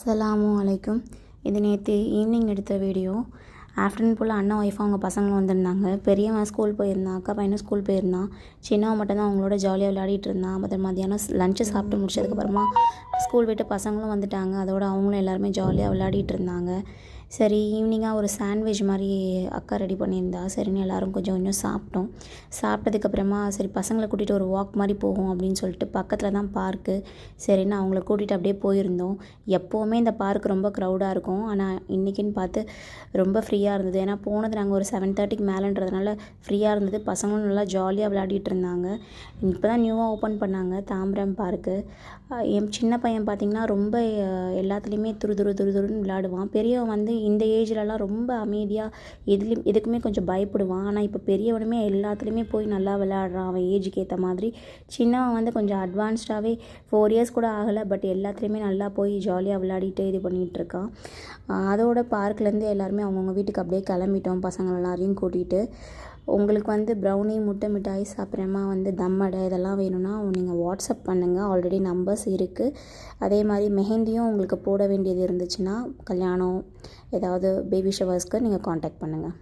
அஸ்ஸலாமு அலைக்கும். இது நேற்று ஈவினிங் எடுத்த வீடியோ. ஆஃப்டர்நூன் போல் அண்ணன் ஒய்ஃப் அவங்க பசங்களும் வந்திருந்தாங்க. பெரியவன் ஸ்கூல் போயிருந்தான், அக்கா பையனும் ஸ்கூல் போயிருந்தான். சின்னவன் மட்டும்தான் அவங்களோட ஜாலியாக விளையாடிட்டு இருந்தான். அப்புறம் மதியானம் லஞ்சு சாப்பிட்டு முடிச்சதுக்கப்புறமா ஸ்கூல் விட்டு பசங்களும் வந்துட்டாங்க. அதோட அவங்களும் எல்லாருமே ஜாலியாக விளையாடிட்டு இருந்தாங்க. சரி, ஈவினிங்காக ஒரு சாண்ட்விச் மாதிரி அக்கா ரெடி பண்ணியிருந்தா. சரின்னு எல்லோரும் கொஞ்சம் கொஞ்சம் சாப்பிட்டோம். சாப்பிட்டதுக்கப்புறமா சரி பசங்களை கூட்டிகிட்டு ஒரு வாக் மாதிரி போகும் அப்படின்னு சொல்லிட்டு பக்கத்தில் தான் பார்க்கு. சரின்னு அவங்கள கூட்டிகிட்டு அப்படியே போயிருந்தோம். எப்போவுமே இந்த பார்க் ரொம்ப க்ரௌடாக இருக்கும். ஆனால் இன்றைக்கின்னு பார்த்து ரொம்ப ஃப்ரீயாக இருந்தது. ஏன்னா போனது நாங்கள் ஒரு 7:30க்கு மேலேன்றதுனால ஃப்ரீயாக இருந்தது. பசங்களும் நல்லா ஜாலியாக விளையாடிட்டு இருந்தாங்க. இப்போ தான் நியூவாக ஓப்பன் பண்ணாங்க தாம்பரம் பார்க்கு. என் சின்ன பையன் பார்த்திங்கன்னா ரொம்ப எல்லாத்துலேயுமே துருன்னு விளையாடுவான். பெரியவன் வந்து இந்த ஏஜ்லலாம் ரொம்ப அமைதியாக எதுக்குமே கொஞ்சம் பயப்படுவான். ஆனால் இப்போ பெரியவனுமே எல்லாத்துலேயுமே போய் நல்லா விளையாடுறான் அவன் ஏஜுக்கு ஏற்ற மாதிரி. சின்னவன் வந்து கொஞ்சம் அட்வான்ஸ்டாகவே 4 இயர்ஸ் கூட ஆகலை. பட் எல்லாத்துலேயுமே நல்லா போய் ஜாலியாக விளையாடிட்டு இது பண்ணிகிட்ருக்கான். அதோட பார்க்லேருந்து எல்லாருமே அவங்கவுங்க வீட்டுக்கு அப்படியே கிளம்பிட்டோம் பசங்கள் எல்லாரையும் கூட்டிகிட்டு. உங்களுக்கு வந்து ப்ரௌனி, முட்டை மிட்டாய், அப்புறமா வந்து தம்மடை இதெல்லாம் வேணும்னா நீங்கள் வாட்ஸ்அப் பண்ணுங்கள். ஆல்ரெடி நம்பர்ஸ் இருக்குது. அதே மாதிரி மெஹந்தியும் உங்களுக்கு போட வேண்டியது இருந்துச்சுன்னா கல்யாணம் ஏதாவது பேபி ஷவர்ஸ்க்கு நீங்கள் காண்டாக்ட் பண்ணுங்கள்.